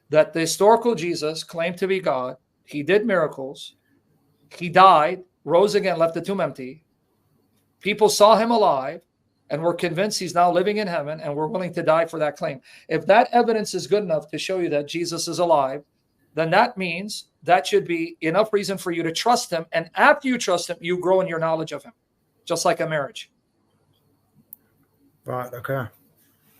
that the historical Jesus claimed to be God. He did miracles. He died, rose again, left the tomb empty. People saw him alive and were convinced he's now living in heaven and were willing to die for that claim. If that evidence is good enough to show you that Jesus is alive, then that means that should be enough reason for you to trust him. And after you trust him, you grow in your knowledge of him, just like a marriage. Right, okay.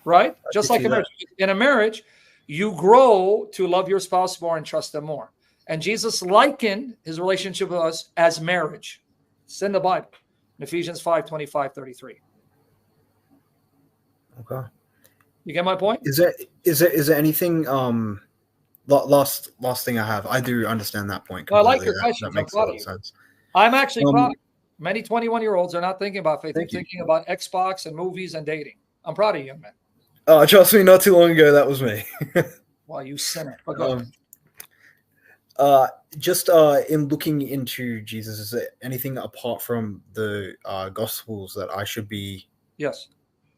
Right? Just like a marriage. In a marriage, you grow to love your spouse more and trust them more. And Jesus likened his relationship with us as marriage. It's in the Bible, in Ephesians 5:25-33. Okay. You get my point? Is there anything last thing I have? I do understand that point. Well, I like your question. questions. That makes a lot of sense. I'm actually proud. Many 21-year-olds are not thinking about faith. They're thinking about Xbox and movies and dating. I'm proud of you, young man. Oh, trust me, not too long ago, that was me. Wow, you sinner. But go just in looking into Jesus, is there anything apart from the Gospels that I should be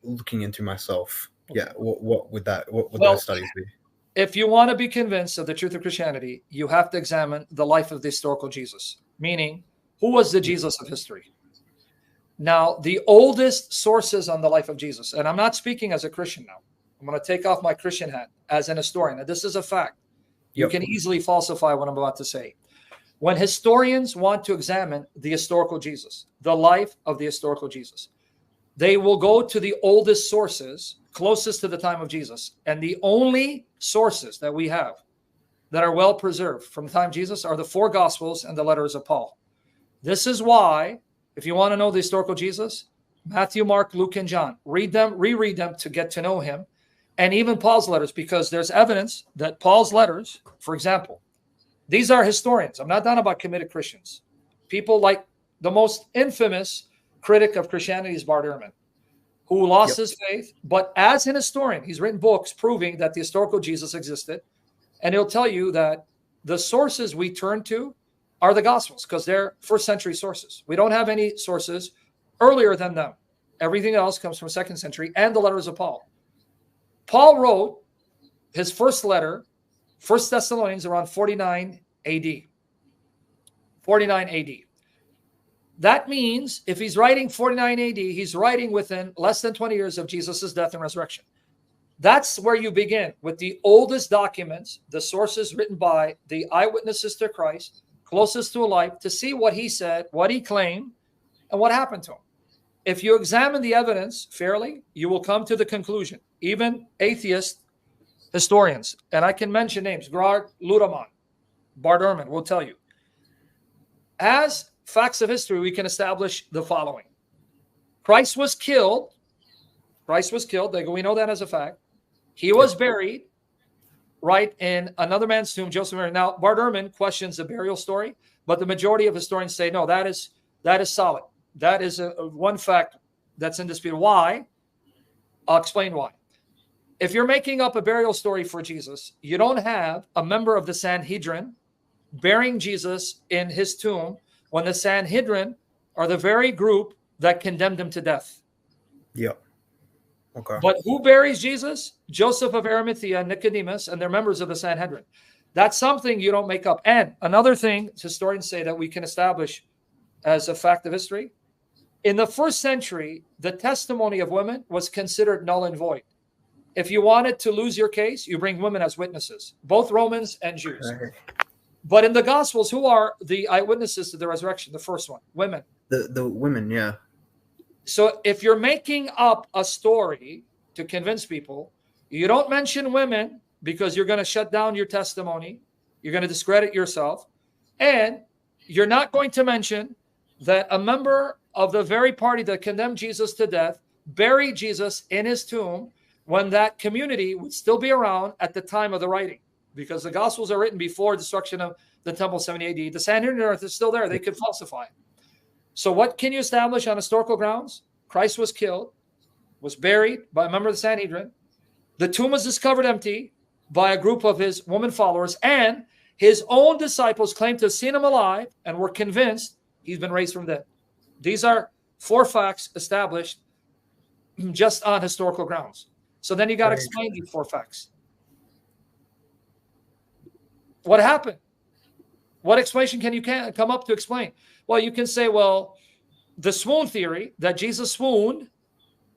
looking into myself? Okay. Yeah, what would those studies be? If you want to be convinced of the truth of Christianity, you have to examine the life of the historical Jesus, meaning who was the Jesus of history? Now, the oldest sources on the life of Jesus, and I'm not speaking as a Christian now. I'm going to take off my Christian hat as an historian. Now, this is a fact. You can easily falsify what I'm about to say. When historians want to examine the historical Jesus, the life of the historical Jesus, they will go to the oldest sources closest to the time of Jesus. And the only sources that we have that are well preserved from the time of Jesus are the 4 Gospels and the letters of Paul. This is why, if you want to know the historical Jesus, Matthew, Mark, Luke, and John, read them, reread them to get to know him. And even Paul's letters, because there's evidence that Paul's letters, for example, these are historians. I'm not talking about committed Christians. People like the most infamous critic of Christianity is Bart Ehrman, who lost his faith. But as an historian, he's written books proving that the historical Jesus existed. And he'll tell you that the sources we turn to are the Gospels because they're first century sources. We don't have any sources earlier than them. Everything else comes from second century and the letters of Paul. Paul wrote his first letter, 1 Thessalonians, around 49 AD. 49 AD. That means if he's writing 49 AD, he's writing within less than 20 years of Jesus' death and resurrection. That's where you begin with the oldest documents, the sources written by the eyewitnesses to Christ, closest to life, to see what he said, what he claimed, and what happened to him. If you examine the evidence fairly, you will come to the conclusion. Even atheist historians, and I can mention names, Gerard Ludemann, Bart Ehrman will tell you. As facts of history, we can establish the following. Christ was killed. We know that as a fact. He was buried, right, in another man's tomb, Joseph Mary. Now, Bart Ehrman questions the burial story, but the majority of historians say, no, that is solid. That is one fact that's indisputed. Why? I'll explain why. If you're making up a burial story for Jesus, you don't have a member of the Sanhedrin burying Jesus in his tomb when the Sanhedrin are the very group that condemned him to death. Yeah. Okay. But who buries Jesus? Joseph of Arimathea, Nicodemus, and they're members of the Sanhedrin. That's something you don't make up. And another thing historians say that we can establish as a fact of history, in the first century, the testimony of women was considered null and void. If you wanted to lose your case, you bring women as witnesses, both Romans and Jews. Okay. But in the Gospels, who are the eyewitnesses to the resurrection? The first one, women. The women, yeah. So if you're making up a story to convince people, you don't mention women because you're going to shut down your testimony. You're going to discredit yourself. And you're not going to mention that a member of the very party that condemned Jesus to death buried Jesus in his tomb when that community would still be around at the time of the writing, because the Gospels are written before destruction of the temple 70 AD. The Sanhedrin earth is still there. They could falsify it. So what can you establish on historical grounds? Christ was killed, was buried by a member of the Sanhedrin. The tomb was discovered empty by a group of his woman followers, and his own disciples claimed to have seen him alive and were convinced he's been raised from the dead. These are 4 facts established just on historical grounds. So then you got to explain these 4 facts. What happened? What explanation can you come up to explain? Well, you can say, well, the swoon theory, that Jesus swooned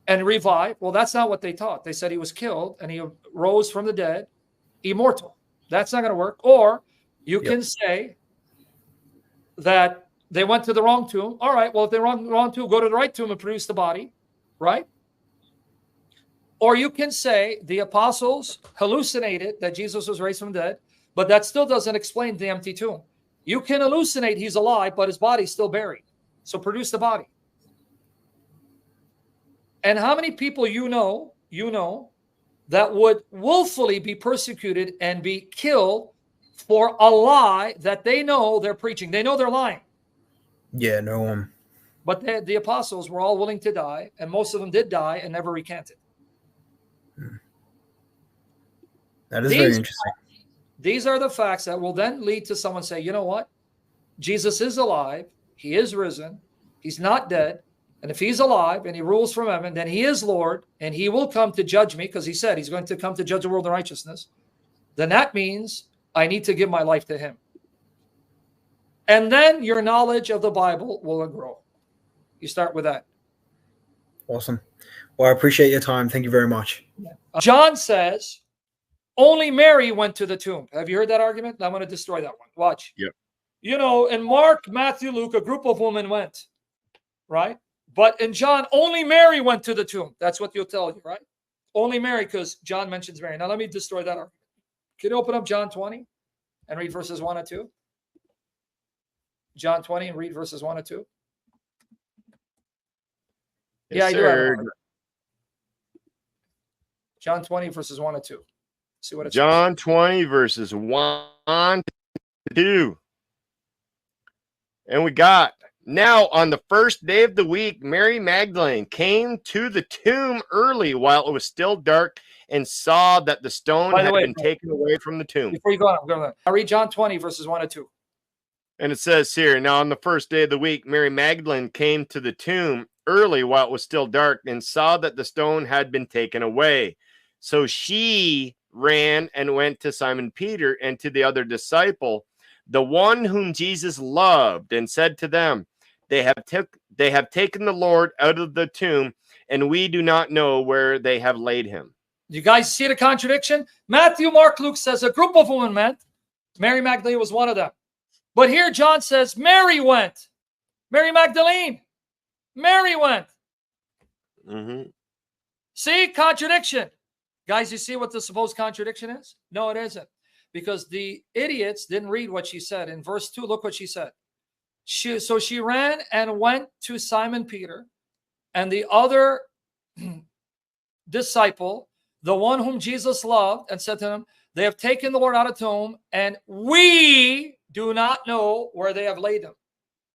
and revived. Well, that's not what they taught. They said he was killed and he rose from the dead, immortal. That's not going to work. Or you can say that they went to the wrong tomb. All right, well, if they're wrong tomb, go to the right tomb and produce the body, right? Or you can say the apostles hallucinated that Jesus was raised from the dead, but that still doesn't explain the empty tomb. You can hallucinate he's alive, but his body's still buried. So produce the body. And how many people you know that would willfully be persecuted and be killed for a lie that they know they're preaching? They know they're lying. Yeah, no one. But the apostles were all willing to die, and most of them did die and never recanted. That is very interesting. These are the facts that will then lead to someone say, you know what? Jesus is alive. He is risen. He's not dead. And if he's alive and he rules from heaven, then he is Lord and he will come to judge me, because he said he's going to come to judge the world in righteousness. Then that means I need to give my life to him. And then your knowledge of the Bible will grow. You start with that. Awesome. Well, I appreciate your time. Thank you very much. John says only Mary went to the tomb. Have you heard that argument? I'm going to destroy that one. Watch. Yep. You know, in Mark, Matthew, Luke, a group of women went, right? But in John, only Mary went to the tomb. That's what you'll tell you, right? Only Mary, because John mentions Mary. Now, let me destroy that argument. Can you open up John 20 and read verses 1 and 2? John 20 and read verses 1 and 2. Yes, I do have it. John 20 verses 1 and 2. See what it's John 20 verses 1 to 2. And we got, now on the first day of the week, Mary Magdalene came to the tomb early while it was still dark and saw that the stone had been taken away from the tomb. Before you go on, I'll read John 20 verses 1 and 2. And it says here, now on the first day of the week, Mary Magdalene came to the tomb early while it was still dark and saw that the stone had been taken away. So she ran and went to Simon Peter and to the other disciple, the one whom Jesus loved, and said to them, they have taken the Lord out of the tomb, and we do not know where they have laid him. You guys see the contradiction? Matthew, Mark, Luke says a group of women went. Mary Magdalene was one of them. But here John says Mary went. Mary Magdalene. Mary went. See, contradiction. Guys, you see what the supposed contradiction is? No, it isn't. Because the idiots didn't read what she said. In verse 2, look what she said. So she ran and went to Simon Peter and the other disciple, the one whom Jesus loved, and said to him, they have taken the Lord out of the tomb, and we do not know where they have laid him.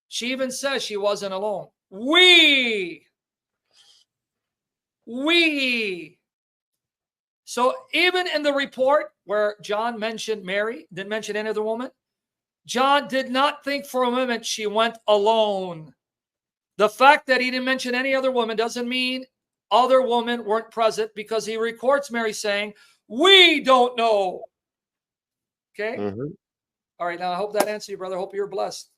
She even says she wasn't alone. We. So even in the report where John mentioned Mary, didn't mention any other woman, John did not think for a moment she went alone. The fact that he didn't mention any other woman doesn't mean other women weren't present, because he records Mary saying, we don't know. Okay? All right, now I hope that answers you, brother. I hope you're blessed.